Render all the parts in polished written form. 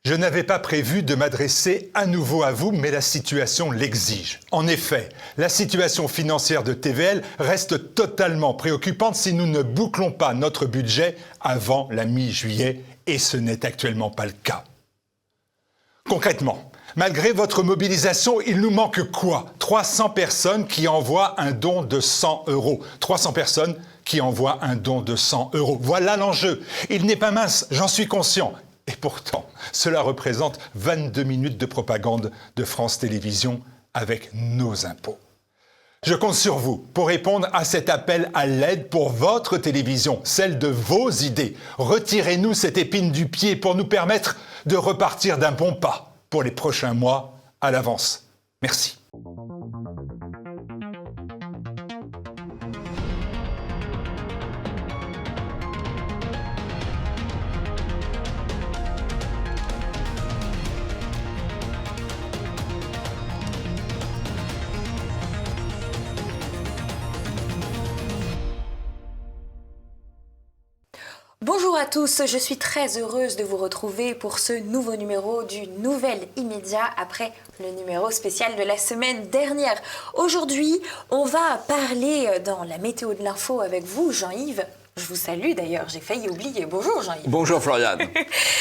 Je n'avais pas prévu de m'adresser à nouveau à vous, mais la situation l'exige. En effet, la situation financière de TVL reste totalement préoccupante si nous ne bouclons pas notre budget avant la mi-juillet, et ce n'est actuellement pas le cas. Concrètement, malgré votre mobilisation, il nous manque quoi ? 300 personnes qui envoient un don de 100 €. 300 personnes qui envoient un don de 100 €. Voilà l'enjeu. Il n'est pas mince, j'en suis conscient. Et pourtant, cela représente 22 minutes de propagande de France Télévisions avec nos impôts. Je compte sur vous pour répondre à cet appel à l'aide pour votre télévision, celle de vos idées. Retirez-nous cette épine du pied pour nous permettre de repartir d'un bon pas pour les prochains mois à l'avance. Merci. Bonjour à tous, je suis très heureuse de vous retrouver pour ce nouveau numéro du Nouvel Immédiat après le numéro spécial de la semaine dernière. Aujourd'hui, on va parler dans la météo de l'info avec vous, Jean-Yves. Je vous salue d'ailleurs, j'ai failli oublier. Bonjour Jean-Yves. Bonjour Floriane.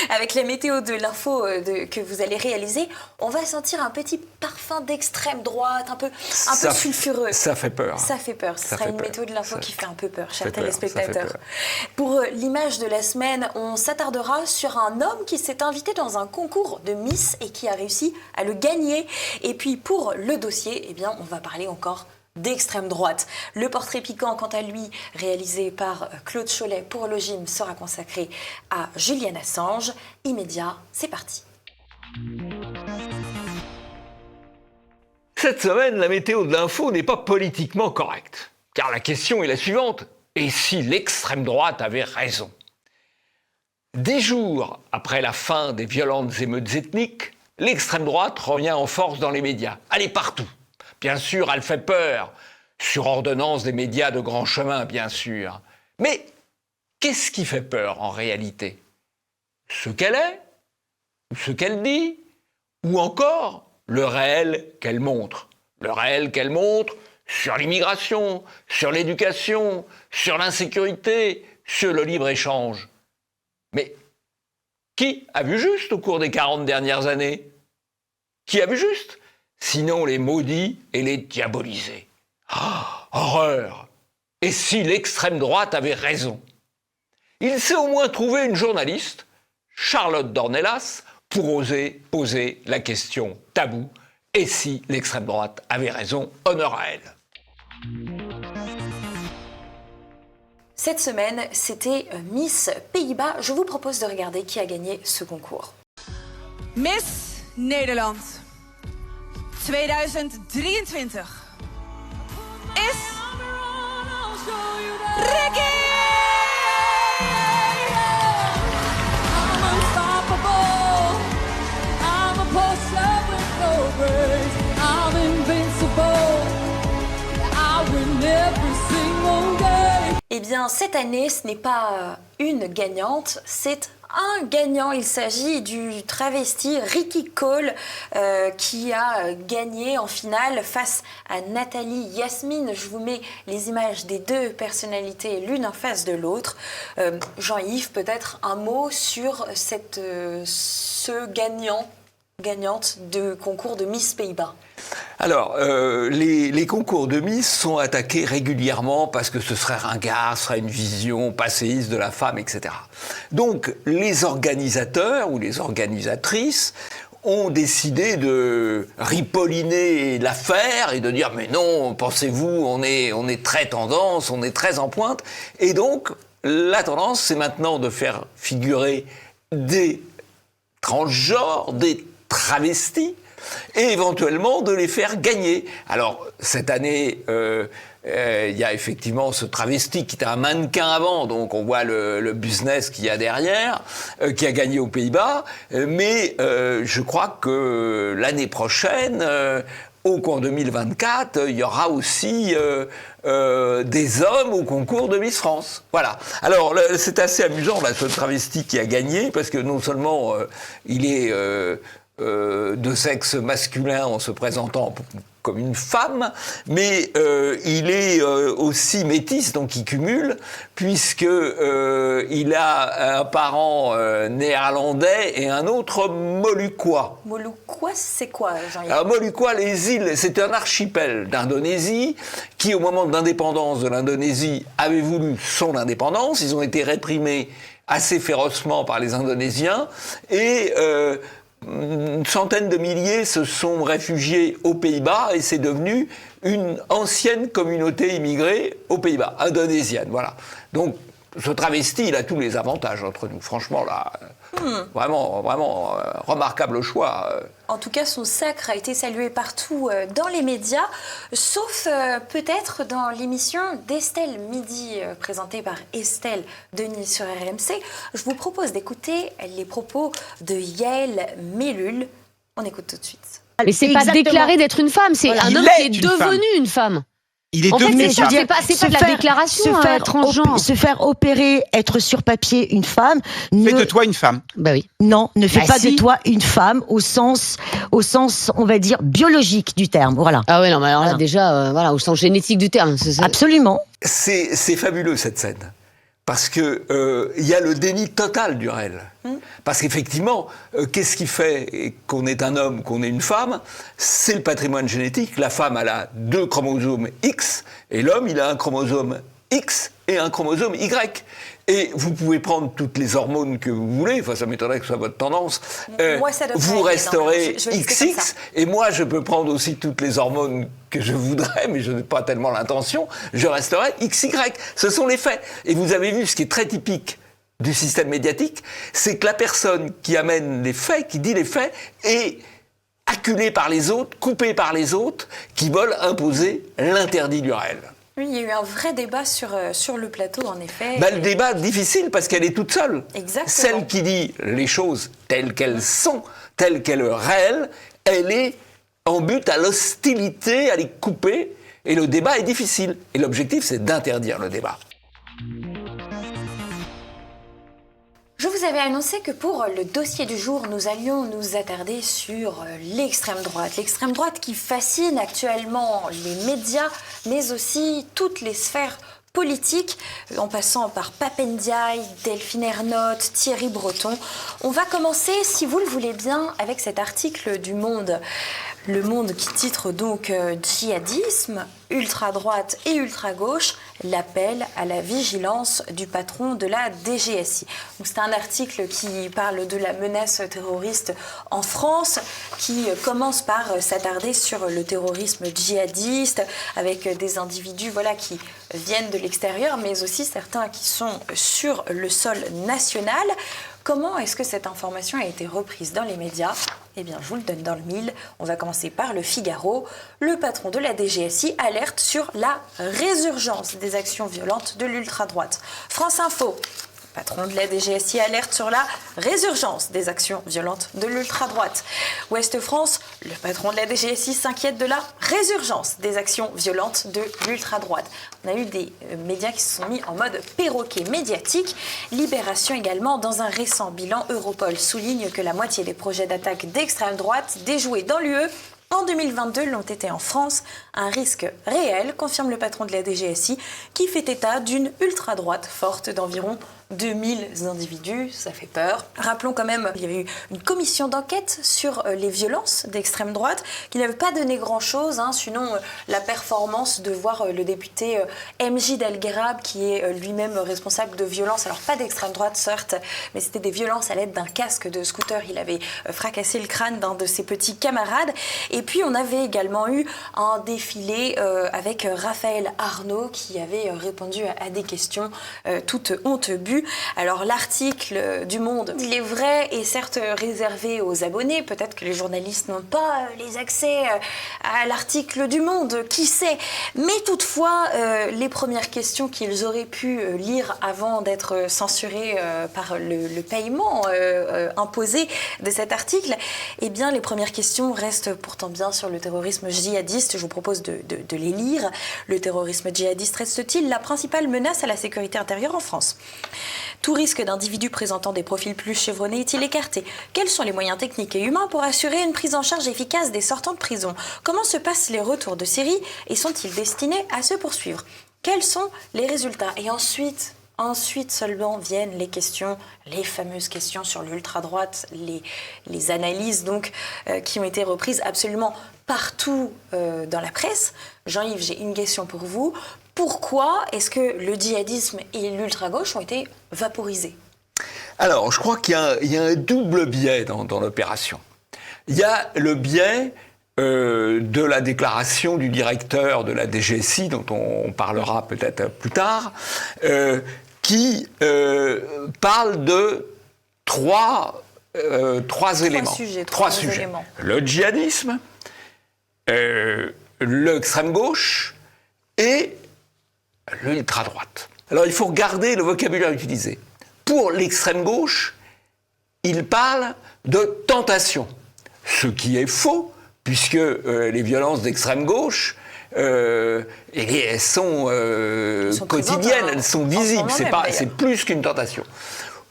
Avec la météo de l'info que vous allez réaliser, on va sentir un petit parfum d'extrême droite, un peu sulfureux. Ça fait peur. Ça fait peur. Ce sera une météo de l'info qui fait un peu peur, chers téléspectateurs. Pour l'image de la semaine, on s'attardera sur un homme qui s'est invité dans un concours de Miss et qui a réussi à le gagner. Et puis pour le dossier, eh bien, on va parler encore d'extrême droite. Le portrait piquant, quant à lui, réalisé par Claude Cholet pour le gym, sera consacré à Julian Assange. Immédiat, c'est parti. Cette semaine, la météo de l'info n'est pas politiquement correcte. Car la question est la suivante. Et si l'extrême droite avait raison ? 10 jours après la fin des violentes émeutes ethniques, l'extrême droite revient en force dans les médias. Elle est partout. Bien sûr, elle fait peur, sur ordonnance des médias de grand chemin, bien sûr. Mais qu'est-ce qui fait peur en réalité ? Ce qu'elle est, ou ce qu'elle dit, ou encore le réel qu'elle montre. Le réel qu'elle montre sur l'immigration, sur l'éducation, sur l'insécurité, sur le libre-échange. Mais qui a vu juste au cours des 40 dernières années ? Qui a vu juste ? Sinon les maudits et les diabolisés. Ah, horreur ! Et si l'extrême droite avait raison ? Il s'est au moins trouvé une journaliste, Charlotte Dornelas, pour oser poser la question taboue. Et si l'extrême droite avait raison, honneur à elle. Cette semaine, c'était Miss Pays-Bas. Je vous propose de regarder qui a gagné ce concours. Miss Nederland 2023 is Ricky! I'm unstoppable. I'm a Porsche with no brakes. I'm invincible. I win every single game. Eh bien, cette année, ce n'est pas une gagnante, c'est un gagnant. Il s'agit du travesti Ricky Cole qui a gagné en finale face à Nathalie Yasmine. Je vous mets les images des deux personnalités l'une en face de l'autre. Jean-Yves, peut-être un mot sur ce gagnante de concours de Miss Pays-Bas. Alors, les concours de Miss sont attaqués régulièrement parce que ce serait ringard, ce serait une vision passéiste de la femme, etc. Donc, les organisateurs ou les organisatrices ont décidé de ripolliner l'affaire et de dire « mais non, pensez-vous, on est très tendance, on est très en pointe ». Et donc, la tendance, c'est maintenant de faire figurer des transgenres, des travestis, et éventuellement de les faire gagner. Alors, cette année, il y a effectivement ce travesti qui était un mannequin avant, donc on voit le business qu'il y a derrière, qui a gagné aux Pays-Bas, mais je crois que l'année prochaine, qu'en 2024, il y aura aussi des hommes au concours de Miss France. Voilà. Alors, c'est assez amusant, là, ce travesti qui a gagné, parce que non seulement il est de sexe masculin en se présentant comme une femme, mais il est aussi métis, donc il cumule, puisque il a un parent néerlandais et un autre moluquois. Moluquois, c'est quoi, Jean-Yves? Alors Moluquois, les îles, c'est un archipel d'Indonésie qui, au moment de l'indépendance de l'Indonésie, avait voulu son indépendance. Ils ont été réprimés assez férocement par les Indonésiens et une centaine de milliers se sont réfugiés aux Pays-Bas et c'est devenu une ancienne communauté immigrée aux Pays-Bas, indonésienne, voilà. Donc, ce travesti, il a tous les avantages entre nous. Franchement, là, vraiment remarquable choix. En tout cas, son sacre a été salué partout dans les médias, sauf peut-être dans l'émission d'Estelle Midi, présentée par Estelle Denis sur RMC. Je vous propose d'écouter les propos de Yael Mellul. On écoute tout de suite. Mais c'est pas déclaré d'être une femme, c'est un homme qui est devenu une femme. Il est en fait, devenu c'est pas de la déclaration transgenre. Se faire opérer, être sur papier une femme. Fais de toi une femme. Bah oui. Non, ne fais pas si. de toi une femme au sens, on va dire, biologique du terme. Voilà. Ah ouais, non, mais alors là, déjà, voilà, au sens génétique du terme. Absolument. C'est fabuleux, cette scène. Parce que y a le déni total du réel. Parce qu'effectivement, qu'est-ce qui fait qu'on est un homme, qu'on est une femme? C'est le patrimoine génétique. La femme, elle a 2 chromosomes X, et l'homme, il a un chromosome X et un chromosome Y. Et vous pouvez prendre toutes les hormones que vous voulez, enfin ça m'étonnerait que ce soit votre tendance, Moi, ça vous resterez je vais laisser comme ça. XX, et moi je peux prendre aussi toutes les hormones que je voudrais, mais je n'ai pas tellement l'intention, je resterai XY. Ce sont les faits. Et vous avez vu, ce qui est très typique du système médiatique, c'est que la personne qui amène les faits, qui dit les faits, est acculée par les autres, coupée par les autres, qui veulent imposer l'interdit du réel. Oui, il y a eu un vrai débat sur le plateau, en effet. Le débat difficile parce qu'elle est toute seule. Exactement. Celle qui dit les choses telles qu'elles sont, telles qu'elles sont réelles, elle est en but à l'hostilité, à les couper. Et le débat est difficile. Et l'objectif, c'est d'interdire le débat. Je vous avais annoncé que pour le dossier du jour, nous allions nous attarder sur l'extrême droite. L'extrême droite qui fascine actuellement les médias, mais aussi toutes les sphères politiques, en passant par Pape Ndiaye, Delphine Ernotte, Thierry Breton. On va commencer, si vous le voulez bien, avec cet article du Monde. Le Monde qui titre donc Djihadisme, ultra-droite et ultra-gauche, l'appel à la vigilance du patron de la DGSI. Donc c'est un article qui parle de la menace terroriste en France, qui commence par s'attarder sur le terrorisme djihadiste, avec des individus qui viennent de l'extérieur, mais aussi certains qui sont sur le sol national. Comment est-ce que cette information a été reprise dans les médias ? Eh bien, je vous le donne dans le mille. On va commencer par le Figaro. Le patron de la DGSI alerte sur la résurgence des actions violentes de l'ultra-droite. France Info. Le patron de la DGSI alerte sur la résurgence des actions violentes de l'ultra-droite. Ouest France, le patron de la DGSI s'inquiète de la résurgence des actions violentes de l'ultra-droite. On a eu des médias qui se sont mis en mode perroquet médiatique. Libération également, dans un récent bilan, Europol souligne que la moitié des projets d'attaque d'extrême droite déjoués dans l'UE en 2022 l'ont été en France. Un risque réel, confirme le patron de la DGSI, qui fait état d'une ultra-droite forte d'environ 2000 individus. Ça fait peur. Rappelons quand même qu'il y avait eu une commission d'enquête sur les violences d'extrême droite qui n'avait pas donné grand-chose, sinon la performance de voir le député MJ Delguerab, qui est lui-même responsable de violences, alors pas d'extrême droite certes, mais c'était des violences à l'aide d'un casque de scooter. Il avait fracassé le crâne d'un de ses petits camarades. Et puis on avait également eu un défilé avec Raphaël Arnaud qui avait répondu à des questions toutes honte bues. lu. Alors l'article du Monde, il est vrai, est certes réservé aux abonnés. Peut-être que les journalistes n'ont pas les accès à l'article du Monde, qui sait. Mais toutefois, les premières questions qu'ils auraient pu lire avant d'être censurés par le paiement imposé de cet article, eh bien les premières questions restent pourtant bien sur le terrorisme djihadiste. Je vous propose de les lire. Le terrorisme djihadiste reste-t-il la principale menace à la sécurité intérieure en France ? Tout risque d'individus présentant des profils plus chevronnés est-il écarté ? Quels sont les moyens techniques et humains pour assurer une prise en charge efficace des sortants de prison ? Comment se passent les retours de Syrie et sont-ils destinés à se poursuivre ? Quels sont les résultats ? Et ensuite seulement viennent les questions, les fameuses questions sur l'ultra-droite, les analyses donc qui ont été reprises absolument partout dans la presse. Jean-Yves, j'ai une question pour vous. Pourquoi est-ce que le djihadisme et l'ultra-gauche ont été vaporisés ? Alors, je crois qu'il y a un double biais dans l'opération. Il y a le biais de la déclaration du directeur de la DGSI, dont on parlera peut-être plus tard, qui parle de trois éléments. Trois sujets. Le djihadisme, l'extrême gauche et l'ultra-droite. Alors il faut regarder le vocabulaire utilisé. Pour l'extrême gauche, il parle de tentation, ce qui est faux, puisque les violences d'extrême gauche, elles sont quotidiennes, elles sont visibles, c'est plus qu'une tentation.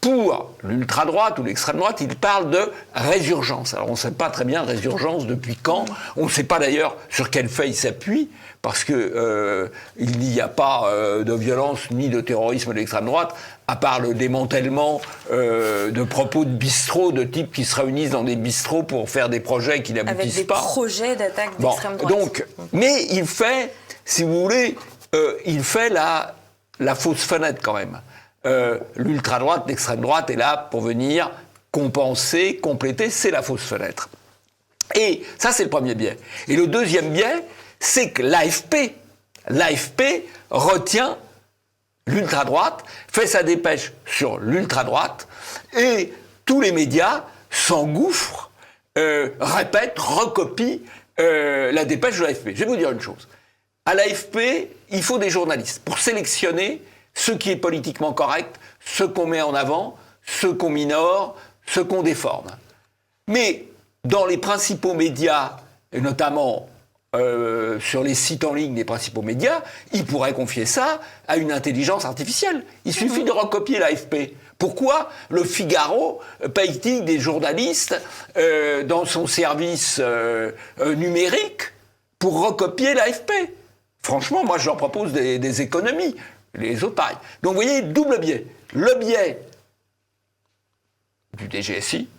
Pour l'ultra-droite ou l'extrême droite, il parle de résurgence. Alors on ne sait pas très bien résurgence depuis quand, on ne sait pas d'ailleurs sur quel fait il s'appuie, parce que il n'y a pas de violence ni de terrorisme de l'extrême droite, à part le démantèlement de propos de bistrots, de types qui se réunissent dans des bistrots pour faire des projets qui n'aboutissent pas. Avec des projets d'attaque d'extrême droite. Donc, mais il fait, si vous voulez, il fait la fausse fenêtre quand même. L'ultra-droite, l'extrême droite est là pour venir compenser, compléter, c'est la fausse fenêtre. Et ça, c'est le premier biais. Et le deuxième biais, c'est que l'AFP retient l'ultra-droite, fait sa dépêche sur l'ultra-droite, et tous les médias s'engouffrent, répètent, recopient la dépêche de l'AFP. Je vais vous dire une chose. À l'AFP, il faut des journalistes pour sélectionner ce qui est politiquement correct, ce qu'on met en avant, ce qu'on minore, ce qu'on déforme. Mais dans les principaux médias, et notamment sur les sites en ligne des principaux médias, ils pourraient confier ça à une intelligence artificielle. Il suffit de recopier l'AFP. Pourquoi le Figaro paye-t-il des journalistes dans son service numérique pour recopier l'AFP ? Franchement, moi je leur propose des économies. Les autres, pareil. Donc, vous voyez, double biais. Le biais du DGSI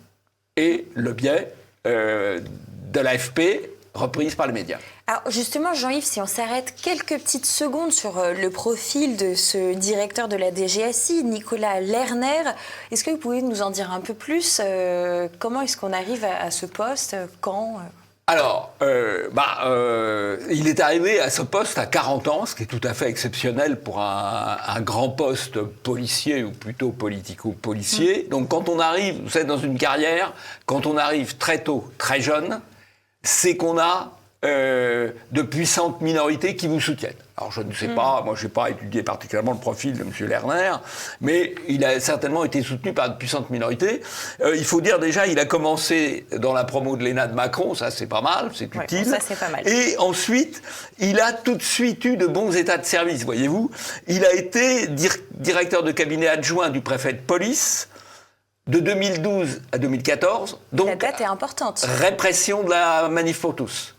et le biais de l'AFP reprise par les médias. Alors, justement, Jean-Yves, si on s'arrête quelques petites secondes sur le profil de ce directeur de la DGSI, Nicolas Lerner, est-ce que vous pouvez nous en dire un peu plus ? Comment est-ce qu'on arrive à ce poste ? Quand Alors, il est arrivé à ce poste à 40 ans, ce qui est tout à fait exceptionnel pour un grand poste policier, ou plutôt politico-policier. Donc quand on arrive, vous savez, dans une carrière, quand on arrive très tôt, très jeune, c'est qu'on a de puissantes minorités qui vous soutiennent. Alors je ne sais pas, moi je n'ai pas étudié particulièrement le profil de M. Lerner, mais il a certainement été soutenu par de puissantes minorités. Il faut dire déjà, il a commencé dans la promo de l'ENA de Macron, ça c'est pas mal, c'est utile. Ça c'est pas mal. Et ensuite, il a tout de suite eu de bons états de service, voyez-vous. Il a été directeur de cabinet adjoint du préfet de police de 2012 à 2014. Donc, la date est importante. Répression de la manif pour tous.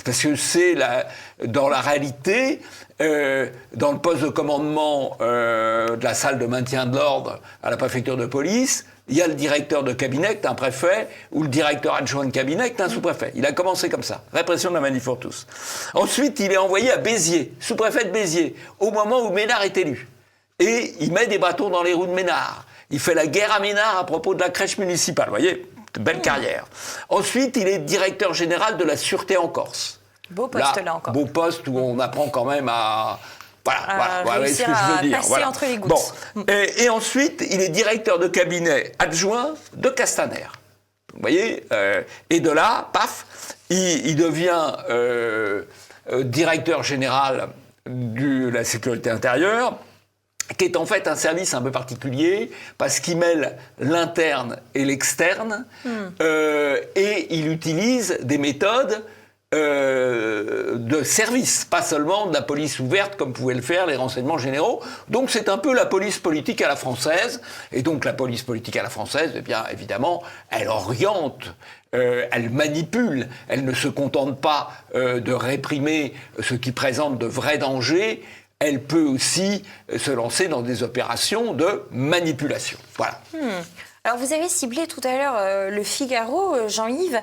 Parce que c'est dans la réalité, dans le poste de commandement de la salle de maintien de l'ordre à la préfecture de police, il y a le directeur de cabinet, un préfet, ou le directeur adjoint de cabinet, un sous-préfet. Il a commencé comme ça, répression de la manif pour tous. Ensuite, il est envoyé à Béziers, sous-préfet de Béziers, au moment où Ménard est élu. Et il met des bâtons dans les roues de Ménard. Il fait la guerre à Ménard à propos de la crèche municipale, vous voyez ? Belle carrière. Ensuite, il est directeur général de la Sûreté en Corse. Beau poste là encore. Beau poste où on apprend quand même à Voilà, voilà, c'est ce que je veux dire. Passer entre les gouttes. Bon. Et ensuite, il est directeur de cabinet adjoint de Castaner. Vous voyez, et de là, paf, il devient directeur général de la sécurité intérieure, qui est en fait un service un peu particulier, parce qu'il mêle l'interne et l'externe, et il utilise des méthodes de service, pas seulement de la police ouverte comme pouvaient le faire les renseignements généraux. Donc c'est un peu la police politique à la française. Et donc la police politique à la française, eh bien évidemment, elle oriente, elle manipule, elle ne se contente pas de réprimer ce qui présente de vrais dangers. Elle peut aussi se lancer dans des opérations de manipulation. Voilà. Alors vous avez ciblé tout à l'heure Le Figaro, Jean-Yves,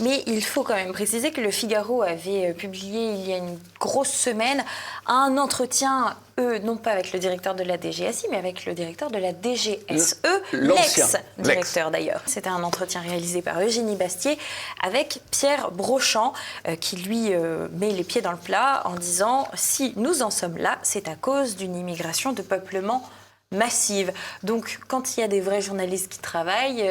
mais il faut quand même préciser que Le Figaro avait publié il y a une grosse semaine un entretien, non pas avec le directeur de la DGSI, mais avec le directeur de la DGSE, l'ex-directeur d'ailleurs. C'était un entretien réalisé par Eugénie Bastier avec Pierre Brochant, qui lui met les pieds dans le plat en disant « Si nous en sommes là, c'est à cause d'une immigration de peuplement massive ». Donc, quand il y a des vrais journalistes qui travaillent,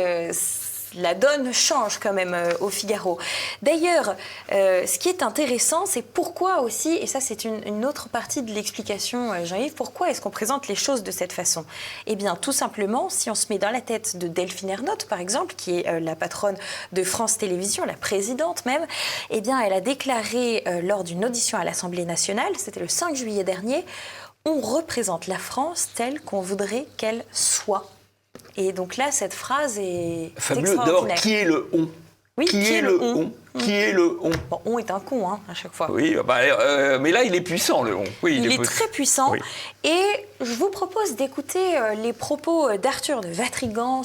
la donne change quand même au Figaro. D'ailleurs, ce qui est intéressant, c'est pourquoi aussi, et ça c'est une autre partie de l'explication, Jean-Yves, pourquoi est-ce qu'on présente les choses de cette façon ? Eh bien, tout simplement, si on se met dans la tête de Delphine Ernotte, par exemple, qui est la patronne de France Télévisions, la présidente même, eh bien, elle a déclaré lors d'une audition à l'Assemblée nationale, c'était le 5 juillet dernier, on représente la France telle qu'on voudrait qu'elle soit. Et donc là, cette phrase est fabuleux. extraordinaire. D'abord, qui est le on ? Oui, qui est le on ? Qui est le on ? Bon, on est un con, hein, à chaque fois. Oui, mais là, il est puissant, le on. Oui, il est très puissant. Oui. Et je vous propose d'écouter les propos d'Arthur de Vatrigan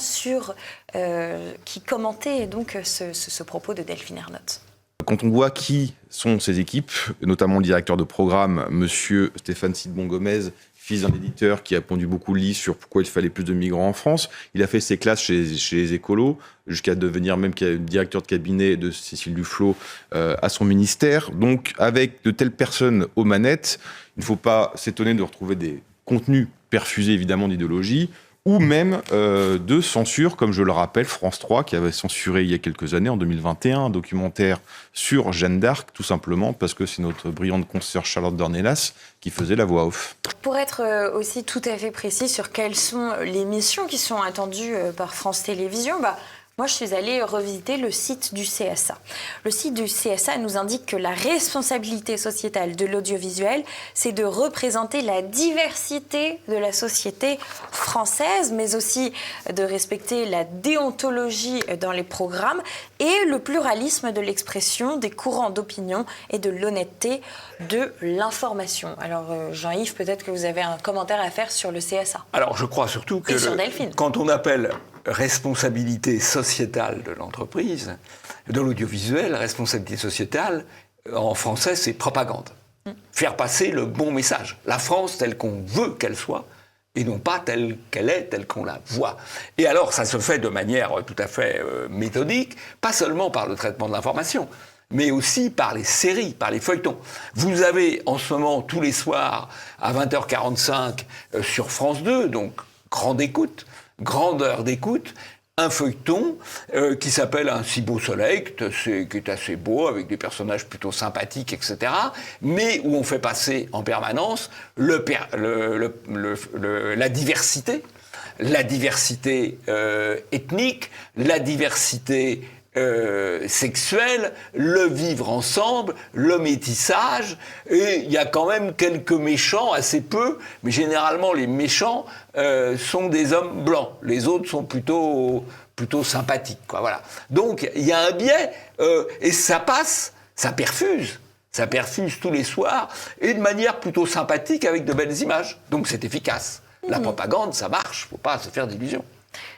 qui commentait donc ce propos de Delphine Ernotte. Quand on voit qui sont ces équipes, notamment le directeur de programme, monsieur Stéphane Sidbon-Gomez, fils d'un éditeur qui a pondu beaucoup de livres sur pourquoi il fallait plus de migrants en France. Il a fait ses classes chez les écolos, jusqu'à devenir même directeur de cabinet de Cécile Duflot à son ministère. Donc, avec de telles personnes aux manettes, il ne faut pas s'étonner de retrouver des contenus perfusés, évidemment, d'idéologie, ou même de censure, comme je le rappelle, France 3, qui avait censuré il y a quelques années, en 2021, un documentaire sur Jeanne d'Arc, tout simplement parce que c'est notre brillante consoeur Charlotte Dornelas qui faisait la voix off. Pour être aussi tout à fait précis sur quelles sont les missions qui sont attendues par France Télévisions, moi, je suis allée revisiter le site du CSA. Le site du CSA nous indique que la responsabilité sociétale de l'audiovisuel, c'est de représenter la diversité de la société française, mais aussi de respecter la déontologie dans les programmes et le pluralisme de l'expression, des courants d'opinion et de l'honnêteté de l'information. Alors, Jean-Yves, peut-être que vous avez un commentaire à faire sur le CSA. Alors, je crois surtout que quand on appelle responsabilité sociétale de l'entreprise, de l'audiovisuel, responsabilité sociétale, en français, c'est propagande. Faire passer le bon message. La France telle qu'on veut qu'elle soit, et non pas telle qu'elle est, telle qu'on la voit. Et alors, ça se fait de manière tout à fait méthodique, pas seulement par le traitement de l'information, mais aussi par les séries, par les feuilletons. Vous avez en ce moment, tous les soirs, à 20h45, sur France 2, donc grande heure d'écoute, un feuilleton qui s'appelle Un si beau soleil, qui est assez beau, avec des personnages plutôt sympathiques, etc., mais où on fait passer en permanence la diversité ethnique, la diversité sexuelle, le vivre ensemble, le métissage, et il y a quand même quelques méchants, assez peu, mais généralement les méchants sont des hommes blancs, les autres sont plutôt sympathiques, quoi, voilà. Donc il y a un biais, et ça passe, ça perfuse tous les soirs, et de manière plutôt sympathique avec de belles images, donc c'est efficace. La propagande, ça marche, faut pas se faire d'illusions.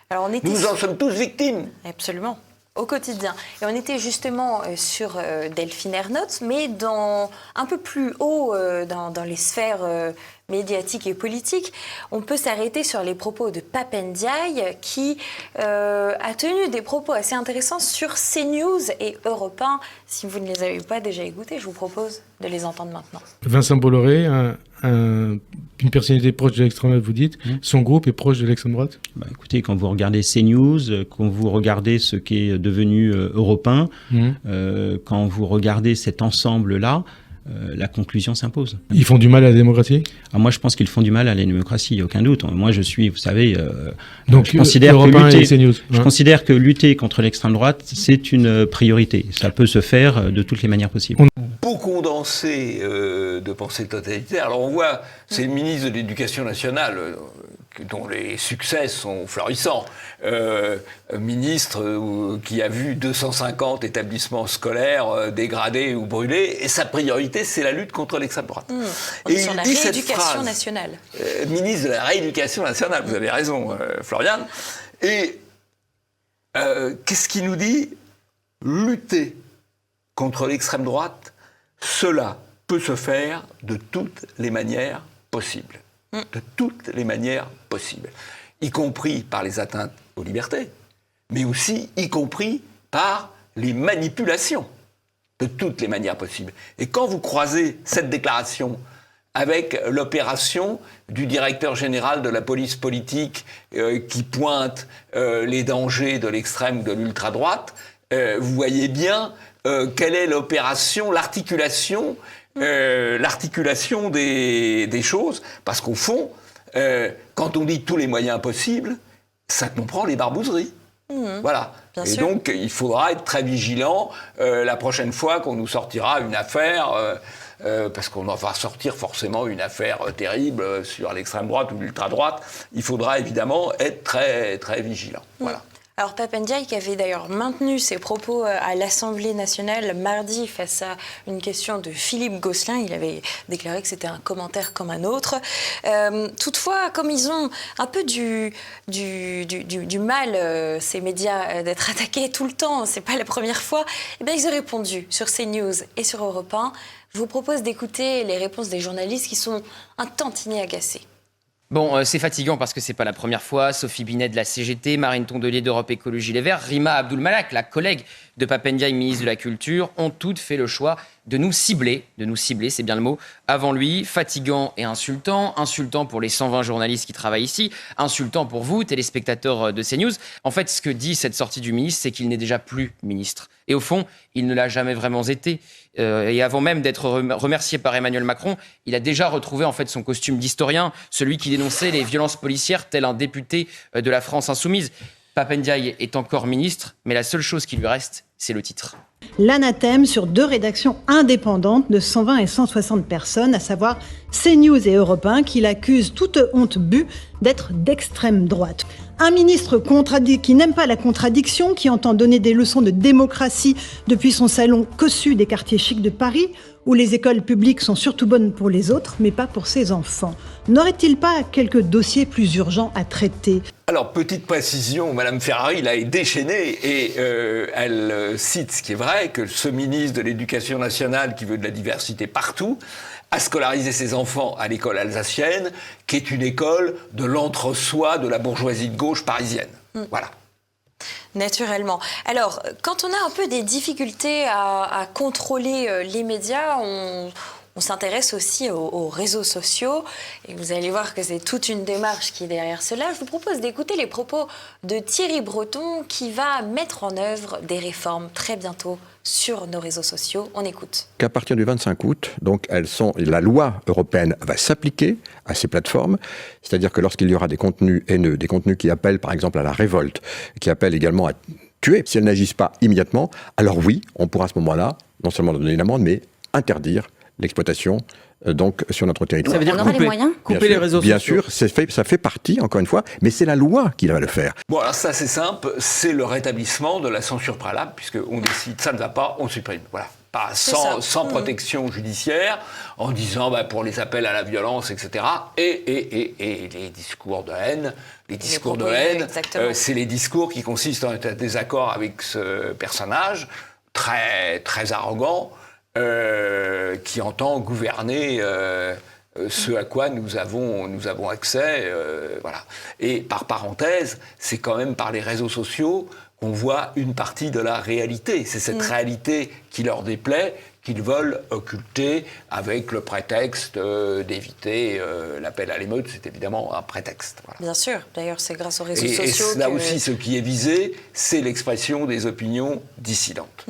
Alors nous en sommes tous victimes. Absolument. Au quotidien. Et on était justement sur Delphine Ernotte, mais un peu plus haut dans les sphères médiatique et politique. On peut s'arrêter sur les propos de Pap Ndiaye qui a tenu des propos assez intéressants sur CNews et Europe 1. Si vous ne les avez pas déjà écoutés, je vous propose de les entendre maintenant. Vincent Bolloré, une personnalité proche de l'extrême droite, vous dites, son groupe est proche de l'extrême droite ? Écoutez, quand vous regardez CNews, quand vous regardez ce qui est devenu Europe 1, quand vous regardez cet ensemble-là, la conclusion s'impose. Ils font du mal à la démocratie ? Moi, je pense qu'ils font du mal à la démocratie, il n'y a aucun doute. Moi, je suis, vous savez, donc, je considère que lutter contre l'extrême droite, c'est une priorité. Ça peut se faire de toutes les manières possibles. Pour condenser de pensée totalitaire, alors on voit, c'est le ministre de l'Éducation nationale dont les succès sont florissants, ministre qui a vu 250 établissements scolaires dégradés ou brûlés, et sa priorité, c'est la lutte contre l'extrême droite. Et sur la rééducation nationale. Ministre de la rééducation nationale, vous avez raison, Floriane. Et qu'est-ce qu'il nous dit ? Lutter contre l'extrême droite, cela peut se faire de toutes les manières possibles. De toutes les manières possibles. Y compris par les atteintes aux libertés, mais aussi y compris par les manipulations. De toutes les manières possibles. Et quand vous croisez cette déclaration avec l'opération du directeur général de la police politique qui pointe les dangers de l'extrême ou de l'ultra-droite, vous voyez bien quelle est l'opération, l'articulation des choses, parce qu'au fond, quand on dit tous les moyens possibles, ça comprend les barbouzeries. Voilà. Bien sûr. Donc, il faudra être très vigilant la prochaine fois qu'on nous sortira une affaire, parce qu'on va sortir forcément une affaire terrible sur l'extrême droite ou l'ultra-droite. Il faudra évidemment être très, très vigilant. Voilà. Alors Pap Ndiaye, qui avait d'ailleurs maintenu ses propos à l'Assemblée nationale mardi face à une question de Philippe Gosselin, il avait déclaré que c'était un commentaire comme un autre. Toutefois, comme ils ont un peu du mal, ces médias, d'être attaqués tout le temps, c'est pas la première fois, eh bien, ils ont répondu sur CNews et sur Europe 1. Je vous propose d'écouter les réponses des journalistes qui sont un tantinet agacés. Bon, c'est fatigant parce que c'est pas la première fois. Sophie Binet de la CGT, Marine Tondelier d'Europe Écologie Les Verts, Rima Abdul-Malak, la collègue de Pap Ndiaye, ministre de la Culture, ont toutes fait le choix de nous cibler, c'est bien le mot, avant lui. Fatigant et insultant pour les 120 journalistes qui travaillent ici, insultant pour vous, téléspectateurs de CNews. En fait, ce que dit cette sortie du ministre, c'est qu'il n'est déjà plus ministre. Et au fond, il ne l'a jamais vraiment été. Et avant même d'être remercié par Emmanuel Macron, il a déjà retrouvé en fait son costume d'historien, celui qui dénonçait les violences policières tel un député de la France insoumise. Pap Ndiaye est encore ministre, mais la seule chose qui lui reste, c'est le titre. L'anathème sur 2 rédactions indépendantes de 120 et 160 personnes, à savoir CNews et Europe 1, qui l'accusent toute honte bue d'être d'extrême droite. Un ministre qui n'aime pas la contradiction, qui entend donner des leçons de démocratie depuis son salon cossu des quartiers chics de Paris, où les écoles publiques sont surtout bonnes pour les autres, mais pas pour ses enfants. N'aurait-il pas quelques dossiers plus urgents à traiter ? Alors, petite précision, Madame Ferrari l'a déchaînée et elle cite ce qui est vrai, que ce ministre de l'Éducation nationale qui veut de la diversité partout a scolarisé ses enfants à l'école alsacienne, qui est une école de l'entre-soi de la bourgeoisie de gauche parisienne. Voilà. Naturellement. Alors, quand on a un peu des difficultés à contrôler les médias, on s'intéresse aussi aux réseaux sociaux. Et vous allez voir que c'est toute une démarche qui est derrière cela. Je vous propose d'écouter les propos de Thierry Breton qui va mettre en œuvre des réformes très bientôt sur nos réseaux sociaux. On écoute. Qu'à partir du 25 août, donc la loi européenne va s'appliquer à ces plateformes, c'est-à-dire que lorsqu'il y aura des contenus haineux, des contenus qui appellent par exemple à la révolte, qui appellent également à tuer, si elles n'agissent pas immédiatement, alors oui, on pourra à ce moment-là, non seulement donner une amende, mais interdire l'exploitation donc sur notre territoire. Ça veut dire couper les moyens ? Couper les réseaux sociaux. Bien sûr, ça fait partie, encore une fois, mais c'est la loi qui va le faire. Bon, alors ça, c'est simple, c'est le rétablissement de la censure préalable, puisqu'on décide, ça ne va pas, on supprime. Voilà. Pas sans protection judiciaire, en disant pour les appels à la violence, etc. Et les discours de haine. Les discours de haine, c'est les discours qui consistent en un désaccord avec ce personnage, très, très arrogant, qui entend gouverner ce à quoi nous avons accès. Voilà. Et par parenthèse, c'est quand même par les réseaux sociaux qu'on voit une partie de la réalité. C'est cette réalité qui leur déplaît, qu'ils veulent occulter avec le prétexte d'éviter l'appel à l'émeute. C'est évidemment un prétexte. Voilà. Bien sûr. D'ailleurs, c'est grâce aux réseaux sociaux et là aussi, ce qui est visé, c'est l'expression des opinions dissidentes.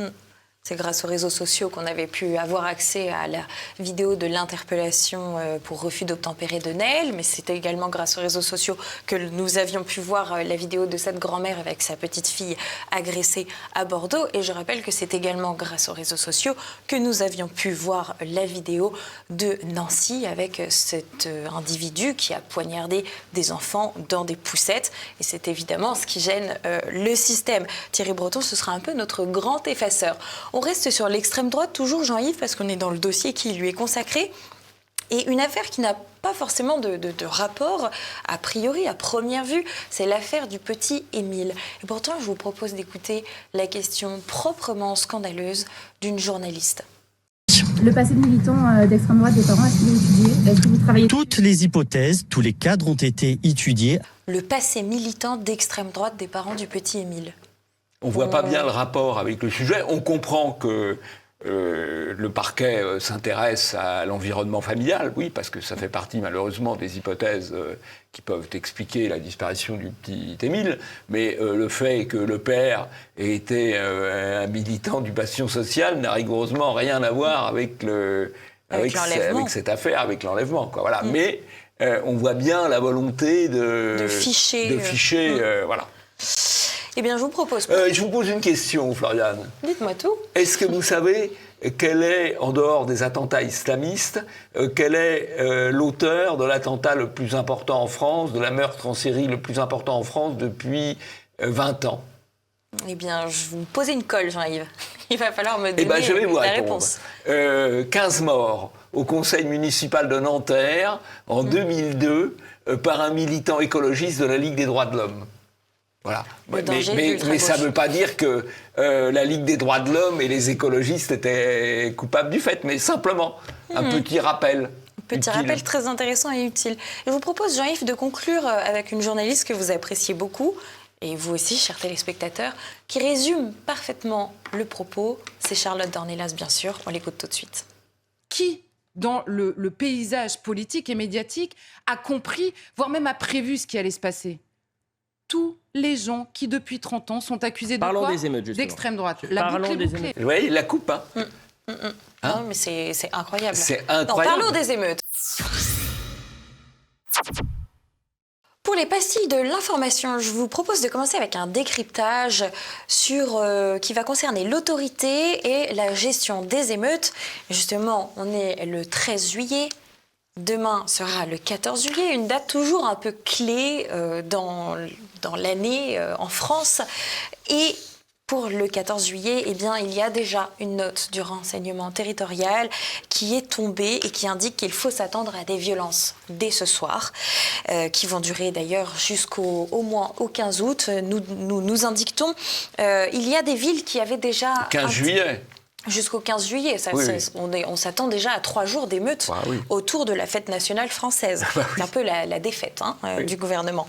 C'est grâce aux réseaux sociaux qu'on avait pu avoir accès à la vidéo de l'interpellation pour refus d'obtempérer de Nel, mais c'était également grâce aux réseaux sociaux que nous avions pu voir la vidéo de cette grand-mère avec sa petite fille agressée à Bordeaux. Et je rappelle que c'est également grâce aux réseaux sociaux que nous avions pu voir la vidéo de Nancy avec cet individu qui a poignardé des enfants dans des poussettes. Et c'est évidemment ce qui gêne le système. Thierry Breton, ce sera un peu notre grand effaceur. On reste sur l'extrême droite, toujours Jean-Yves, parce qu'on est dans le dossier qui lui est consacré. Et une affaire qui n'a pas forcément de rapport, a priori, à première vue, c'est l'affaire du petit Émile. Et pourtant, je vous propose d'écouter la question proprement scandaleuse d'une journaliste. Le passé de militant d'extrême droite des parents, est-ce qu'il est étudié? Est-ce que vous travaillez? Toutes les hypothèses, tous les cadres ont été étudiés. Le passé militant d'extrême droite des parents du petit Émile. On ne voit pas bien le rapport avec le sujet. On comprend que le parquet s'intéresse à l'environnement familial, oui, parce que ça fait partie malheureusement des hypothèses qui peuvent expliquer la disparition du petit Émile. Mais le fait que le père ait été un militant du bastion social n'a rigoureusement rien à voir avec cette affaire, avec l'enlèvement, quoi. Voilà. Mais on voit bien la volonté de ficher. Voilà. Eh bien, je vous propose... je vous pose une question, Floriane. Dites-moi tout. Est-ce que vous savez quel est, en dehors des attentats islamistes, quel est l'auteur de l'attentat le plus important en France, de la meurtre en série le plus important en France depuis 20 ans? Eh bien, je vais vous poser une colle, Jean-Yves. Il va falloir me donner je vais vous la répondre. réponse. 15 morts au conseil municipal de Nanterre en 2002 par un militant écologiste de la Ligue des droits de l'homme. Voilà. Mais ça ne veut pas dire que la Ligue des droits de l'homme et les écologistes étaient coupables du fait, mais simplement un petit rappel. Petit rappel très intéressant et utile. Je vous propose, Jean-Yves, de conclure avec une journaliste que vous appréciez beaucoup, et vous aussi, chers téléspectateurs, qui résume parfaitement le propos. C'est Charlotte Dornelas, bien sûr. On l'écoute tout de suite. Qui, dans le paysage politique et médiatique, a compris, voire même a prévu ce qui allait se passer? Tous les gens qui, depuis 30 ans, sont accusés de quoi? Des émeutes, d'extrême droite. La boucle est bouclée. Oui, il la coupe. Non, mais c'est incroyable. C'est incroyable. Non, parlons des émeutes. Pour les pastilles de l'information, je vous propose de commencer avec un décryptage qui va concerner l'autorité et la gestion des émeutes. Justement, on est le 13 juillet. Demain sera le 14 juillet, une date toujours un peu clé dans l'année en France. Et pour le 14 juillet, eh bien, il y a déjà une note du renseignement territorial qui est tombée et qui indique qu'il faut s'attendre à des violences dès ce soir, qui vont durer d'ailleurs jusqu'au moins au 15 août. Nous indiquons, il y a des villes qui avaient déjà... 15 juillet Jusqu'au 15 juillet, on s'attend déjà à 3 jours d'émeutes autour de la fête nationale française. C'est un peu la défaite du gouvernement.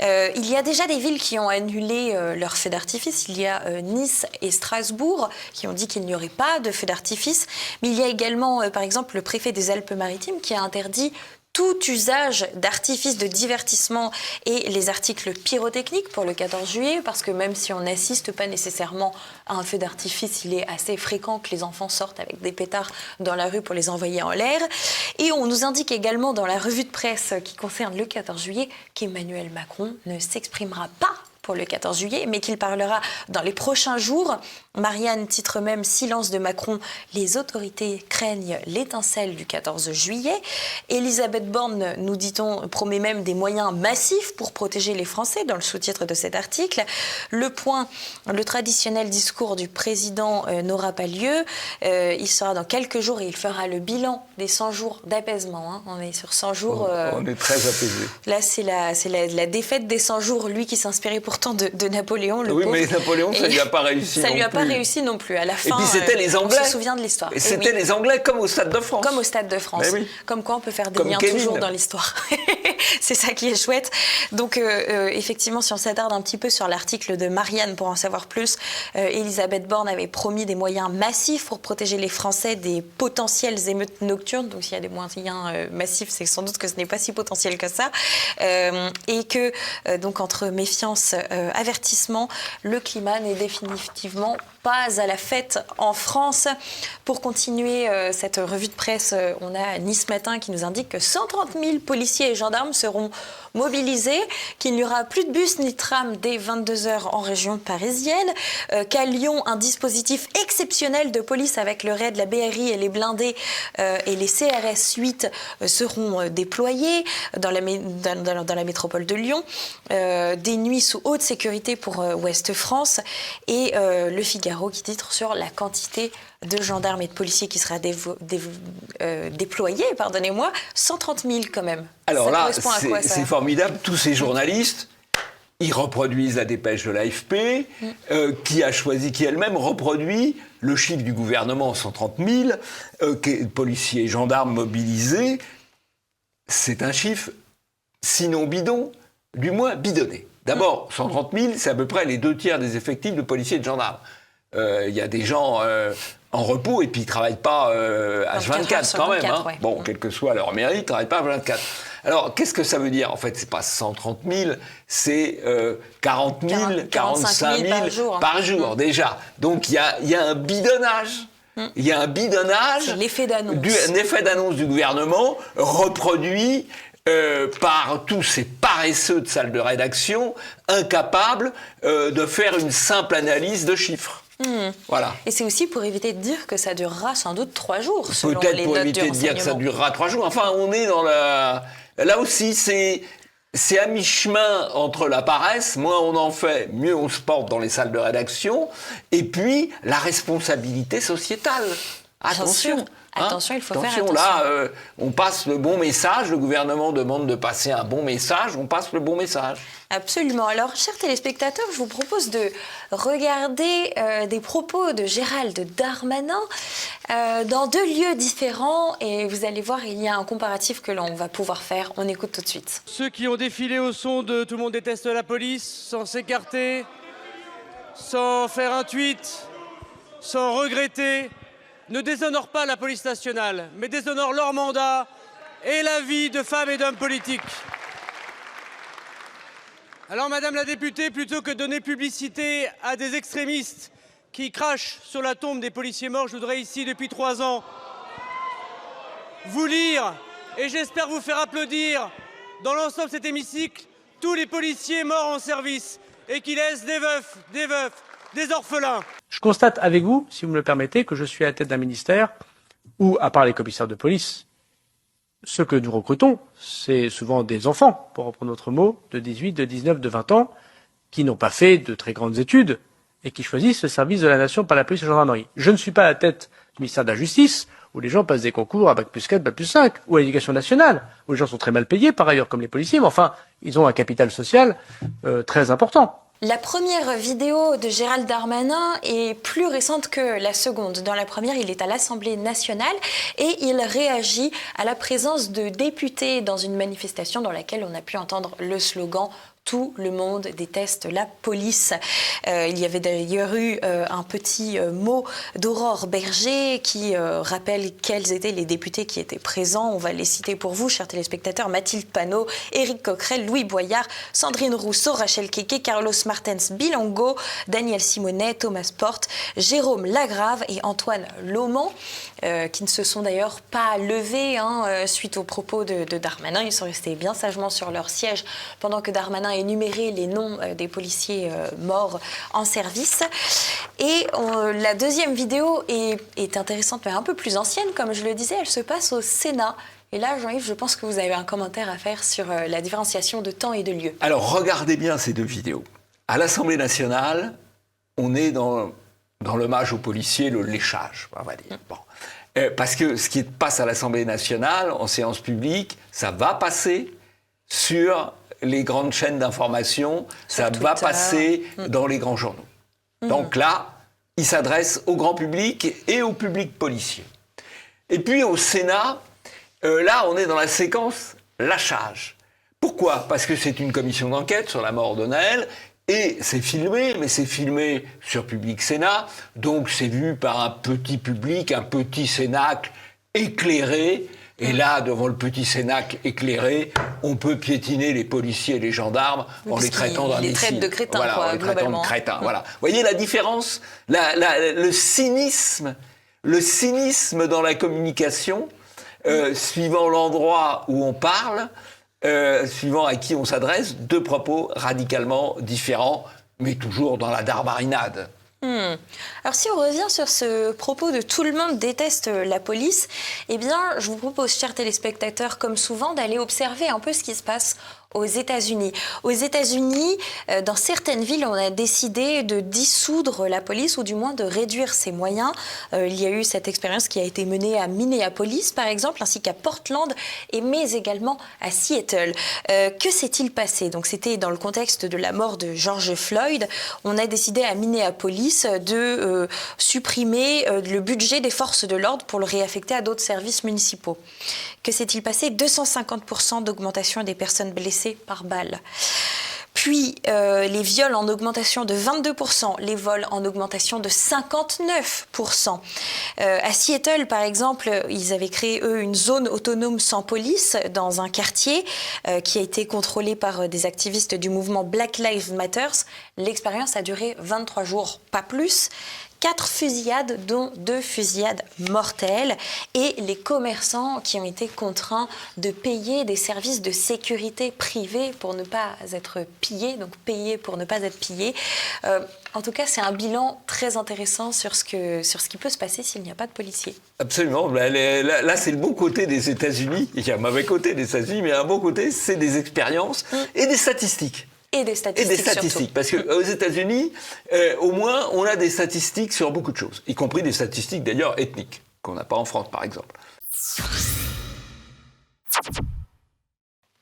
Il y a déjà des villes qui ont annulé leurs feux d'artifice. Il y a Nice et Strasbourg qui ont dit qu'il n'y aurait pas de feux d'artifice. Mais il y a également, par exemple, le préfet des Alpes-Maritimes qui a interdit tout usage d'artifices de divertissement et les articles pyrotechniques pour le 14 juillet, parce que même si on n'assiste pas nécessairement à un feu d'artifice, il est assez fréquent que les enfants sortent avec des pétards dans la rue pour les envoyer en l'air. Et on nous indique également dans la revue de presse qui concerne le 14 juillet qu'Emmanuel Macron ne s'exprimera pas pour le 14 juillet, mais qu'il parlera dans les prochains jours. Marianne titre même « Silence de Macron, les autorités craignent l'étincelle du 14 juillet ». Elisabeth Borne, nous dit-on, promet même des moyens massifs pour protéger les Français, dans le sous-titre de cet article. Le Point, le traditionnel discours du président n'aura pas lieu. Il sera dans quelques jours et il fera le bilan des 100 jours d'apaisement. On est sur 100 jours... On est très apaisé. Là, c'est la défaite des 100 jours, lui qui s'inspirait pour pourtant de Napoléon, le pauvre. Mais Napoléon, ça lui a pas réussi. Ça lui a pas réussi non plus. À la fin, et puis c'était les Anglais. On se souvient de l'histoire. Et c'était les Anglais comme au Stade de France. Comme au Stade de France. Oui. Comme quoi on peut faire des comme liens Kevin. toujours dans l'histoire. C'est ça qui est chouette. Donc effectivement, si on s'attarde un petit peu sur l'article de Marianne pour en savoir plus, Elisabeth Borne avait promis des moyens massifs pour protéger les Français des potentielles émeutes nocturnes. Donc s'il y a des moyens massifs, c'est sans doute que ce n'est pas si potentiel que ça. Et que donc entre méfiance, avertissement, le climat n'est définitivement pas à la fête en France. Pour continuer cette revue de presse, on a Nice Matin qui nous indique que 130 000 policiers et gendarmes seront mobilisés, qu'il n'y aura plus de bus ni de tram dès 22h en région parisienne, qu'à Lyon, un dispositif exceptionnel de police avec le raid, la BRI et les blindés et les CRS 8 seront déployés dans la métropole de Lyon, des nuits sous haute sécurité pour Ouest France et le Figaro qui titre sur la quantité de gendarmes et de policiers qui sera déployés, 130 000 quand même. Alors ça là, correspond à quoi, ça c'est formidable, tous ces journalistes, ils reproduisent la dépêche de l'AFP, qui a choisi, qui elle-même reproduit le chiffre du gouvernement, 130 000, policiers et gendarmes mobilisés. C'est un chiffre, sinon bidon, du moins bidonné. D'abord, 130 000, c'est à peu près les 2 tiers des effectifs de policiers et de gendarmes. Il y a des gens en repos et puis ils ne travaillent pas H24 quand même. Hein. Ouais. Bon, quel que soit leur mérite, ils ne travaillent pas H24. Alors, qu'est-ce que ça veut dire ? En fait, ce n'est pas 130 000, c'est 40 000, 45 000 par jour déjà. Donc, il y a un bidonnage. Il y a un bidonnage. C'est l'effet d'annonce. Un effet d'annonce du gouvernement reproduit par tous ces paresseux de salles de rédaction incapables de faire une simple analyse de chiffres. Voilà. Et c'est aussi pour éviter de dire que ça durera sans doute 3 jours. Selon Peut-être les pour notes éviter de dire que ça durera 3 jours. Enfin, on est dans la... Là aussi, c'est à mi-chemin entre la paresse, moins on en fait, mieux on se porte dans les salles de rédaction, et puis la responsabilité sociétale. Attention. Attention, il faut faire attention. Là, on passe le bon message, le gouvernement demande de passer un bon message, on passe le bon message. Absolument. Alors, chers téléspectateurs, je vous propose de regarder des propos de Gérald Darmanin dans 2 lieux différents et vous allez voir, il y a un comparatif que l'on va pouvoir faire. On écoute tout de suite. Ceux qui ont défilé au son de « Tout le monde déteste la police », sans s'écarter, sans faire un tweet, sans regretter, ne déshonorent pas la police nationale, mais déshonorent leur mandat et la vie de femmes et d'hommes politiques. Alors, Madame la députée, plutôt que de donner publicité à des extrémistes qui crachent sur la tombe des policiers morts, je voudrais ici, depuis 3 ans, vous lire, et j'espère vous faire applaudir, dans l'ensemble de cet hémicycle, tous les policiers morts en service et qui laissent des veufs, des orphelins. Je constate avec vous, si vous me le permettez, que je suis à la tête d'un ministère où, à part les commissaires de police, ce que nous recrutons, c'est souvent des enfants, pour reprendre notre mot, de 18, de 19, de 20 ans, qui n'ont pas fait de très grandes études et qui choisissent le service de la nation par la police et la gendarmerie. Je ne suis pas à la tête du ministère de la Justice, où les gens passent des concours à Bac+4, Bac+5, ou à l'éducation nationale, où les gens sont très mal payés, par ailleurs, comme les policiers, mais enfin, ils ont un capital social très important. La première vidéo de Gérald Darmanin est plus récente que la seconde. Dans la première, il est à l'Assemblée nationale et il réagit à la présence de députés dans une manifestation dans laquelle on a pu entendre le slogan « Tout le monde déteste la police ». Il y avait d'ailleurs eu un petit mot d'Aurore Berger qui rappelle quels étaient les députés qui étaient présents. On va les citer pour vous, chers téléspectateurs. Mathilde Panot, Éric Coquerel, Louis Boyard, Sandrine Rousseau, Rachel Keke, Carlos Martens Bilongo, Daniel Simonet, Thomas Porte, Jérôme Lagrave et Antoine Lomont, qui ne se sont d'ailleurs pas levés suite aux propos de Darmanin. Ils sont restés bien sagement sur leur siège pendant que Darmanin énumérer les noms des policiers morts en service. Et la deuxième vidéo est intéressante, mais un peu plus ancienne, comme je le disais, elle se passe au Sénat. Et là, Jean-Yves, je pense que vous avez un commentaire à faire sur la différenciation de temps et de lieu. Alors, regardez bien ces 2 vidéos. À l'Assemblée nationale, on est dans l'hommage aux policiers, le léchage, on va dire. Bon. Parce que ce qui passe à l'Assemblée nationale, en séance publique, ça va passer sur les grandes chaînes d'information, ça va passer dans les grands journaux. Donc là, il s'adresse au grand public et au public policier. Et puis au Sénat, là, on est dans la séquence lâchage. Pourquoi ? Parce que c'est une commission d'enquête sur la mort de Naël, et c'est filmé, mais c'est filmé sur Public Sénat, donc c'est vu par un petit public, un petit cénacle éclairé. Et là, devant le petit cénacle éclairé, on peut piétiner les policiers et les gendarmes en les traitant d'imbéciles. Les traitent de crétins, voilà, quoi, en les traitant globalement. de crétins. Voilà. Vous voyez la différence, le cynisme dans la communication, suivant l'endroit où on parle, suivant à qui on s'adresse, deux propos radicalement différents, mais toujours dans la darbarinade. Alors si on revient sur ce propos de tout le monde déteste la police, eh bien je vous propose, chers téléspectateurs, comme souvent, d'aller observer un peu ce qui se passe aux États-Unis. Aux États-Unis, dans certaines villes, on a décidé de dissoudre la police, ou du moins de réduire ses moyens. Il y a eu cette expérience qui a été menée à Minneapolis, par exemple, ainsi qu'à Portland, mais également à Seattle. Que s'est-il passé ? Donc, c'était dans le contexte de la mort de George Floyd. On a décidé à Minneapolis de supprimer le budget des forces de l'ordre pour le réaffecter à d'autres services municipaux. Que s'est-il passé ? 250% d'augmentation des personnes blessées par balle. Puis les viols en augmentation de 22%, les vols en augmentation de 59%. À Seattle, par exemple, ils avaient créé, eux, une zone autonome sans police dans un quartier qui a été contrôlé par des activistes du mouvement Black Lives Matter. L'expérience a duré 23 jours, pas plus. 4 fusillades, dont 2 fusillades mortelles, et les commerçants qui ont été contraints de payer des services de sécurité privés pour ne pas être pillés, donc payer pour ne pas être pillés. En tout cas, c'est un bilan très intéressant sur ce qui peut se passer s'il n'y a pas de policiers. Absolument. Là, c'est le bon côté des États-Unis. Il y a un mauvais côté des États-Unis, mais un bon côté, c'est des expériences et des statistiques. Et des statistiques surtout. Parce qu'aux États-Unis, au moins, on a des statistiques sur beaucoup de choses, y compris des statistiques d'ailleurs ethniques, qu'on n'a pas en France, par exemple.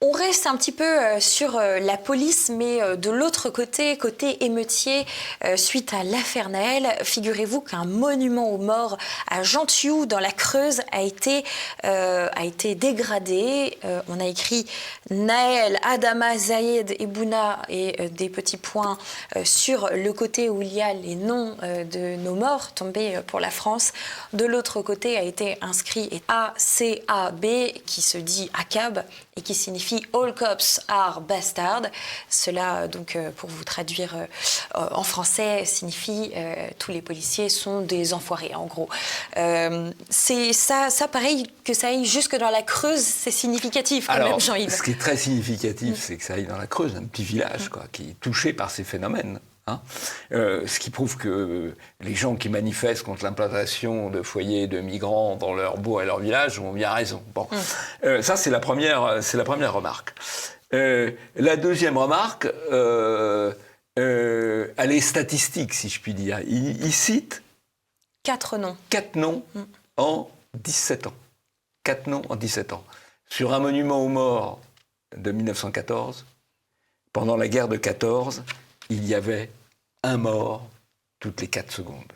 On reste un petit peu sur la police, mais de l'autre côté émeutier, suite à l'affaire Naël, figurez-vous qu'un monument aux morts à Gentioux, dans la Creuse, a été dégradé. On a écrit Naël, Adama, Zayed et Bouna, et des petits points sur le côté où il y a les noms de nos morts tombés pour la France. De l'autre côté a été inscrit ACAB, qui se dit ACAB, et qui signifie All Cops are Bastards. Cela, donc, pour vous traduire en français, signifie tous les policiers sont des enfoirés, en gros. C'est ça, pareil, que ça aille jusque dans la Creuse, c'est significatif quand même, Jean-Yves. Ce qui est très significatif, c'est que ça aille dans la Creuse, un petit village qui est touché par ces phénomènes. Ce qui prouve que les gens qui manifestent contre l'implantation de foyers de migrants dans leur bourg et leur village ont bien raison. Bon. Ça, c'est la première remarque. La deuxième remarque, elle est statistique, si je puis dire. Il cite 4 noms. 4 noms en 17 ans. 4 noms en 17 ans. Sur un monument aux morts de 1914, pendant la guerre de 14, il y avait un mort toutes les 4 secondes.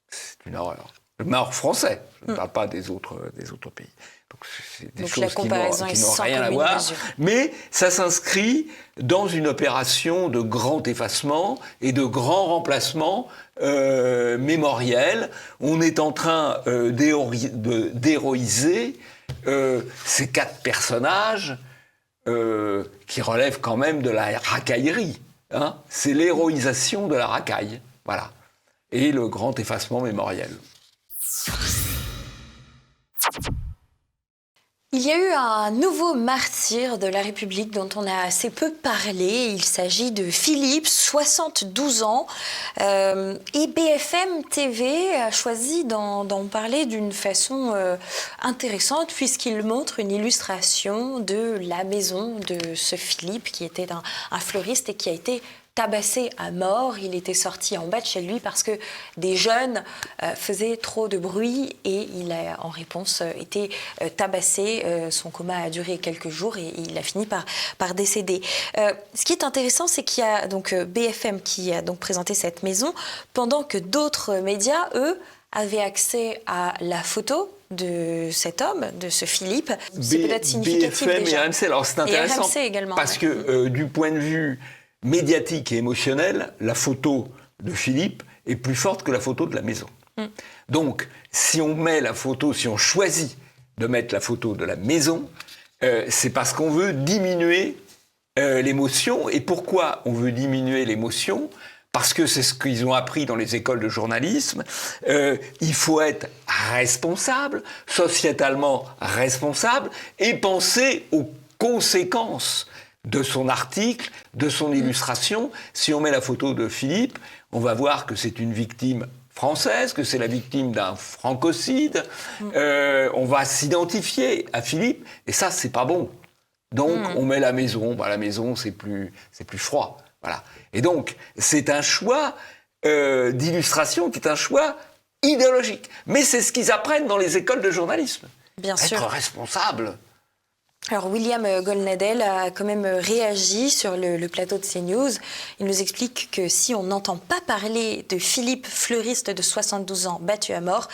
C'est une horreur. Le mort français, je ne parle pas des autres pays. Donc c'est des choses qui n'ont rien à voir. Mais ça s'inscrit dans une opération de grand effacement et de grand remplacement mémoriel. On est en train d'héroïser ces 4 personnages qui relèvent quand même de la racaillerie. C'est l'héroïsation de la racaille, voilà, et le grand effacement mémoriel. Il y a eu un nouveau martyr de la République dont on a assez peu parlé. Il s'agit de Philippe, 72 ans. Et BFM TV a choisi d'en parler d'une façon intéressante, puisqu'il montre une illustration de la maison de ce Philippe, qui était un fleuriste et qui a été tabassé à mort. Il était sorti en bas de chez lui parce que des jeunes faisaient trop de bruit et il a en réponse été tabassé. Son coma a duré quelques jours et il a fini par décéder. Ce qui est intéressant, c'est qu'il y a donc BFM qui a donc présenté cette maison pendant que d'autres médias, eux, avaient accès à la photo de cet homme, de ce Philippe. C'est peut-être significatif BFM déjà. et RMC, alors c'est intéressant. Et RMC également. Parce que du point de vue médiatique et émotionnel, la photo de Philippe est plus forte que la photo de la maison. Donc, si on met la photo, si on choisit de mettre la photo de la maison, c'est parce qu'on veut diminuer l'émotion. Et pourquoi on veut diminuer l'émotion ? Parce que c'est ce qu'ils ont appris dans les écoles de journalisme. Il faut être responsable, sociétalement responsable, et penser aux conséquences de son article, de son illustration. Si on met la photo de Philippe, on va voir que c'est une victime française, que c'est la victime d'un francocide. On va s'identifier à Philippe, et ça, c'est pas bon. Donc, on met la maison. Bah, la maison, c'est plus froid. Voilà. Et donc, c'est un choix d'illustration qui est un choix idéologique. Mais c'est ce qu'ils apprennent dans les écoles de journalisme. Bien sûr. Être responsable. Alors William Goldnadel a quand même réagi sur le plateau de CNews. Il nous explique que si on n'entend pas parler de Philippe, fleuriste de 72 ans, battu à mort,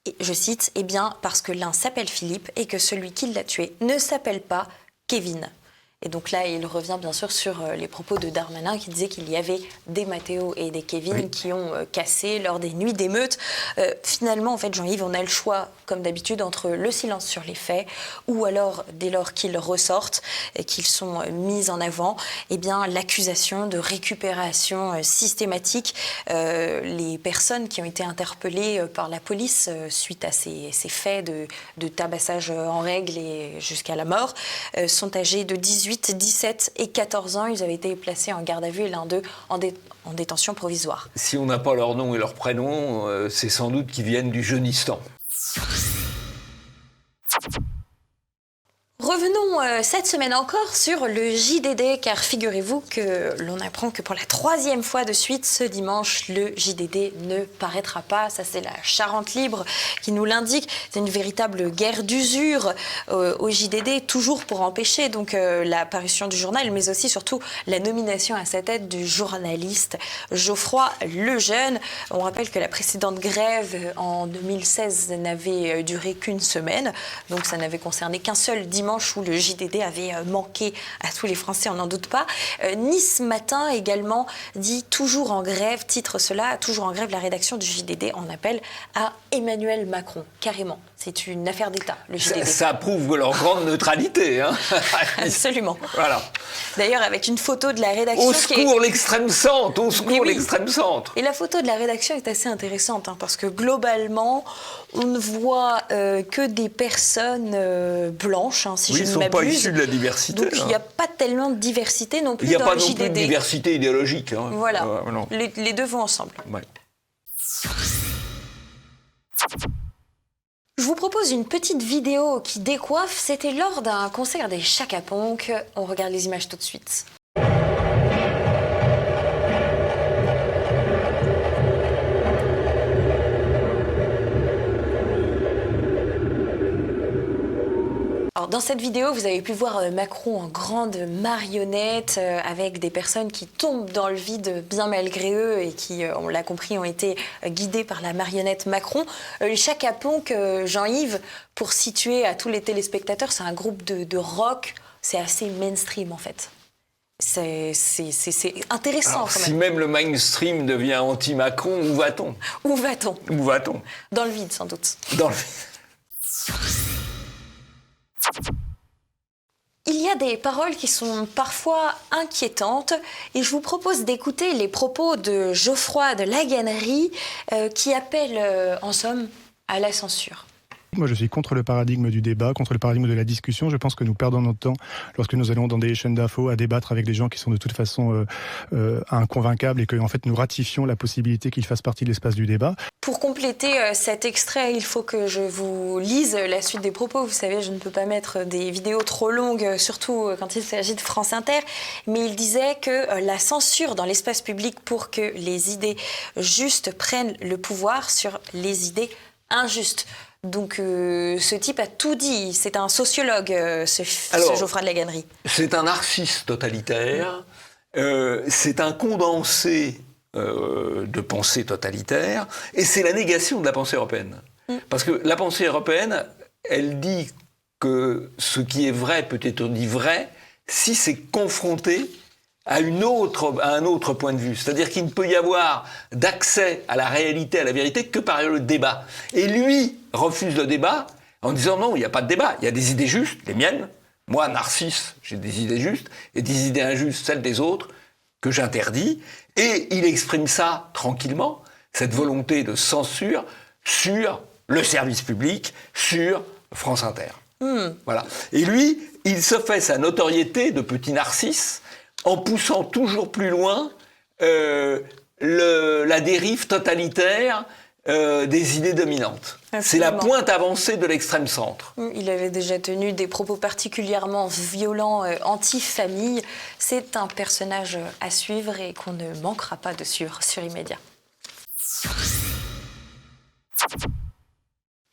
et, je cite, « Eh bien, parce que l'un s'appelle Philippe et que celui qui l'a tué ne s'appelle pas Kevin ». Et donc là, il revient bien sûr sur les propos de Darmanin qui disait qu'il y avait des Matteo et des Kevin qui ont cassé lors des nuits d'émeute. Finalement, en fait, Jean-Yves, on a le choix, comme d'habitude, entre le silence sur les faits ou alors, dès lors qu'ils ressortent et qu'ils sont mis en avant, eh bien, l'accusation de récupération systématique. Les personnes qui ont été interpellées par la police suite à ces faits de tabassage en règle et jusqu'à la mort sont âgées de 18, 17 et 14 ans. Ils avaient été placés en garde à vue et l'un d'eux en détention provisoire. Si on n'a pas leur nom et leur prénom, c'est sans doute qu'ils viennent du Jeunistan. Revenons cette semaine encore sur le JDD, car figurez-vous que l'on apprend que pour la 3e fois de suite, ce dimanche, le JDD ne paraîtra pas. Ça, c'est la Charente Libre qui nous l'indique. C'est une véritable guerre d'usure au JDD, toujours pour empêcher donc la parution du journal, mais aussi surtout la nomination à sa tête du journaliste Geoffroy Lejeune. On rappelle que la précédente grève en 2016 n'avait duré qu'une semaine, donc ça n'avait concerné qu'un seul dimanche où le JDD avait manqué à tous les Français, on n'en doute pas. Nice Matin également dit toujours en grève, titre cela, toujours en grève, la rédaction du JDD en appelle à Emmanuel Macron, carrément. C'est une affaire d'État, le JDD. Ça prouve leur grande neutralité. Hein. Absolument. Voilà. D'ailleurs, avec une photo de la rédaction... Au secours, l'extrême centre. Au secours, l'extrême centre. Et la photo de la rédaction est assez intéressante, hein, parce que globalement, on ne voit que des personnes blanches, hein, si je ne m'abuse. Ils ne sont pas issus de la diversité. Donc, il n'y a pas tellement de diversité non plus dans le JDD. Il n'y a pas non plus de diversité idéologique. Hein. Voilà. Les deux vont ensemble. Ouais. Je vous propose une petite vidéo qui décoiffe. C'était lors d'un concert des Chaka Ponk. On regarde les images tout de suite. Alors, dans cette vidéo, vous avez pu voir Macron en grande marionnette avec des personnes qui tombent dans le vide bien malgré eux et qui, on l'a compris, ont été guidées par la marionnette Macron. Les Chaka Ponk, Jean-Yves, pour situer à tous les téléspectateurs, c'est un groupe de rock, c'est assez mainstream en fait. C'est intéressant. Alors, quand même. Si même le mainstream devient anti-Macron, où va-t-on ? Où va-t-on ? Où va-t-on ? Dans le vide, sans doute. Dans le vide. Il y a des paroles qui sont parfois inquiétantes et je vous propose d'écouter les propos de Geoffroy de Laganerie qui appelle en somme à la censure. Moi, je suis contre le paradigme du débat, contre le paradigme de la discussion. Je pense que nous perdons notre temps lorsque nous allons dans des chaînes d'infos à débattre avec des gens qui sont de toute façon inconvaincables et que, en fait, nous ratifions la possibilité qu'ils fassent partie de l'espace du débat. Pour compléter cet extrait, il faut que je vous lise la suite des propos. Vous savez, je ne peux pas mettre des vidéos trop longues, surtout quand il s'agit de France Inter. Mais il disait que la censure dans l'espace public pour que les idées justes prennent le pouvoir sur les idées injustes. Donc ce type a tout dit. C'est un sociologue, ce Geoffroy de la Gannerie. C'est un narcisse totalitaire. C'est un condensé de pensée totalitaire. Et c'est la négation de la pensée européenne. Parce que la pensée européenne, elle dit que ce qui est vrai peut être dit vrai si c'est confronté à un autre point de vue. C'est-à-dire qu'il ne peut y avoir d'accès à la réalité, à la vérité, que par le débat. Et lui refuse le débat en disant non, il n'y a pas de débat, il y a des idées justes, les miennes. Moi, Narcisse, j'ai des idées justes, et des idées injustes, celles des autres, que j'interdis. Et il exprime ça tranquillement, cette volonté de censure sur le service public, sur France Inter. Voilà. Et lui, il se fait sa notoriété de petit Narcisse en poussant toujours plus loin la dérive totalitaire des idées dominantes. Absolument. C'est la pointe avancée de l'extrême centre. Il avait déjà tenu des propos particulièrement violents anti-famille. C'est un personnage à suivre et qu'on ne manquera pas de suivre sur Immédiat.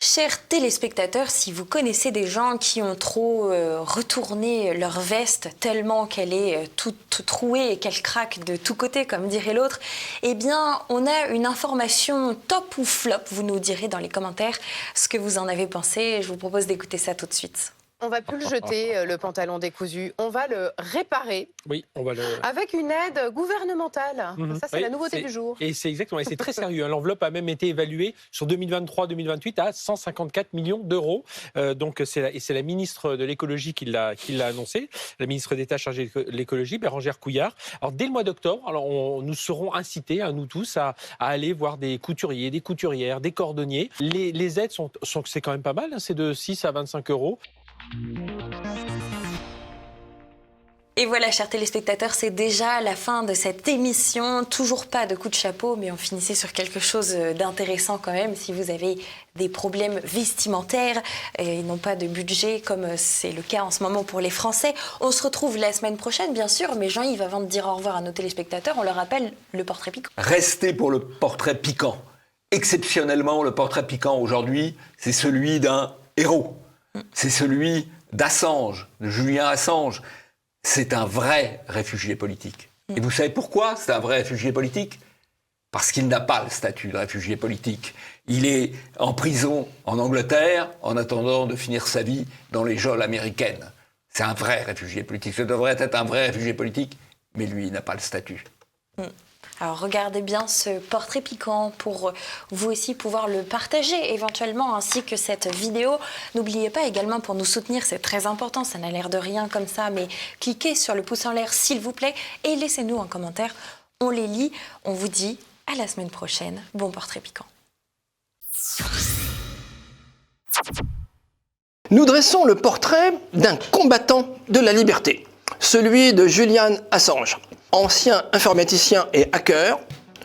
Chers téléspectateurs, si vous connaissez des gens qui ont trop retourné leur veste tellement qu'elle est toute trouée et qu'elle craque de tous côtés, comme dirait l'autre, eh bien, on a une information top ou flop. Vous nous direz dans les commentaires ce que vous en avez pensé. Je vous propose d'écouter ça tout de suite. On va plus le jeter, le pantalon décousu. On va le réparer. Oui, on va le... Avec une aide gouvernementale. Ça, c'est la nouveauté du jour. Et c'est exactement, et c'est très sérieux. L'enveloppe a même été évaluée sur 2023-2028 à 154 millions d'euros. Donc, c'est la ministre de l'écologie qui l'a annoncé, la ministre d'État chargée de l'écologie, Bérangère Couillard. Alors, dès le mois d'octobre, nous serons incités, nous tous, à aller voir des couturiers, des couturières, des cordonniers. Les aides c'est quand même pas mal, c'est de 6 à 25 euros. Et voilà, chers téléspectateurs, c'est déjà la fin de cette émission. Toujours pas de coup de chapeau, mais on finissait sur quelque chose d'intéressant quand même. Si vous avez des problèmes vestimentaires et non pas de budget, comme c'est le cas en ce moment pour les Français, on se retrouve la semaine prochaine, bien sûr. Mais Jean-Yves, avant de dire au revoir à nos téléspectateurs, on leur rappelle le portrait piquant. Restez pour le portrait piquant. Exceptionnellement, le portrait piquant aujourd'hui, c'est celui d'un héros. C'est celui d'Assange, de Julian Assange. C'est un vrai réfugié politique. Et vous savez pourquoi c'est un vrai réfugié politique ? Parce qu'il n'a pas le statut de réfugié politique. Il est en prison en Angleterre en attendant de finir sa vie dans les geôles américaines. C'est un vrai réfugié politique. Ce devrait être un vrai réfugié politique, mais lui, il n'a pas le statut. Alors regardez bien ce portrait piquant pour vous aussi pouvoir le partager éventuellement, ainsi que cette vidéo. N'oubliez pas également, pour nous soutenir, c'est très important, ça n'a l'air de rien comme ça, mais cliquez sur le pouce en l'air s'il vous plaît et laissez-nous un commentaire. On les lit, on vous dit à la semaine prochaine. Bon portrait piquant. Nous dressons le portrait d'un combattant de la liberté, celui de Julian Assange. Ancien informaticien et hacker,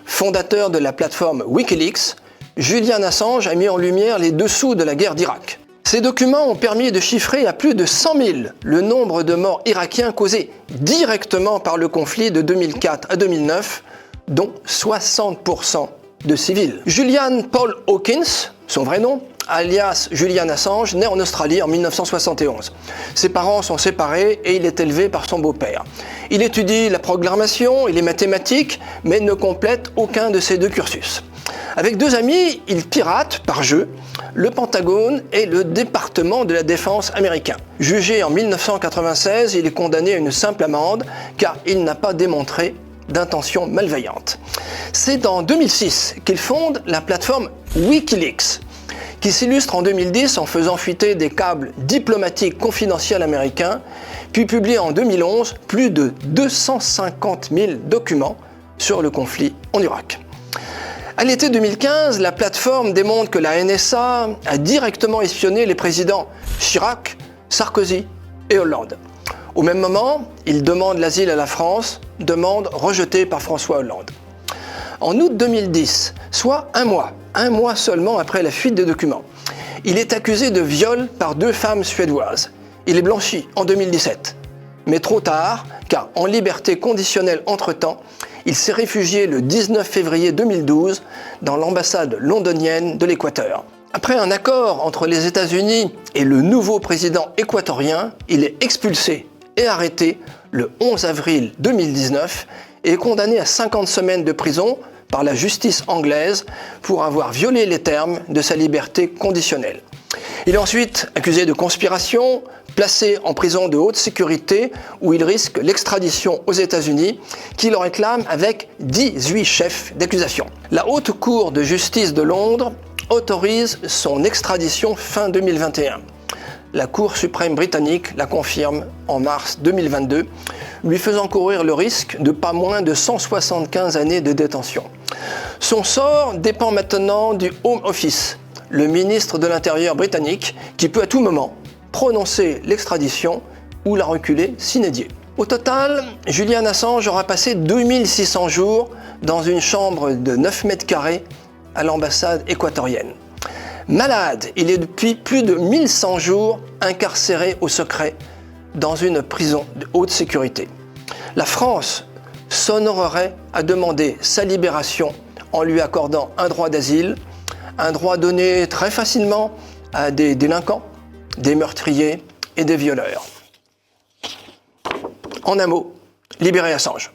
fondateur de la plateforme Wikileaks, Julian Assange a mis en lumière les dessous de la guerre d'Irak. Ces documents ont permis de chiffrer à plus de 100 000 le nombre de morts irakiens causés directement par le conflit de 2004 à 2009, dont 60% de civils. Julian Paul Hawkins, son vrai nom, alias Julian Assange, né en Australie en 1971. Ses parents sont séparés et il est élevé par son beau-père. Il étudie la programmation et les mathématiques, mais ne complète aucun de ces deux cursus. Avec deux amis, il pirate, par jeu, le Pentagone et le département de la défense américain. Jugé en 1996, il est condamné à une simple amende, car il n'a pas démontré d'intention malveillante. C'est en 2006 qu'il fonde la plateforme Wikileaks, qui s'illustre en 2010 en faisant fuiter des câbles diplomatiques confidentiels américains, puis publie en 2011 plus de 250 000 documents sur le conflit en Irak. À l'été 2015, la plateforme démontre que la NSA a directement espionné les présidents Chirac, Sarkozy et Hollande. Au même moment, il demande l'asile à la France, demande rejetée par François Hollande. En août 2010, soit un mois seulement après la fuite des documents, il est accusé de viol par 2 femmes suédoises. Il est blanchi en 2017. Mais trop tard, car en liberté conditionnelle entre-temps, il s'est réfugié le 19 février 2012 dans l'ambassade londonienne de l'Équateur. Après un accord entre les États-Unis et le nouveau président équatorien, il est expulsé et arrêté le 11 avril 2019 et est condamné à 50 semaines de prison par la justice anglaise pour avoir violé les termes de sa liberté conditionnelle. Il est ensuite accusé de conspiration, placé en prison de haute sécurité où il risque l'extradition aux États-Unis qui le réclame avec 18 chefs d'accusation. La Haute Cour de justice de Londres autorise son extradition fin 2021. La Cour suprême britannique la confirme en mars 2022, lui faisant courir le risque de pas moins de 175 années de détention. Son sort dépend maintenant du Home Office, le ministre de l'Intérieur britannique, qui peut à tout moment prononcer l'extradition ou la reculer sine die. Au total, Julian Assange aura passé 2600 jours dans une chambre de 9 mètres carrés à l'ambassade équatorienne. Malade, il est depuis plus de 1100 jours incarcéré au secret dans une prison de haute sécurité. La France s'honorerait à demander sa libération en lui accordant un droit d'asile, un droit donné très facilement à des délinquants, des meurtriers et des violeurs. En un mot, libérer Assange.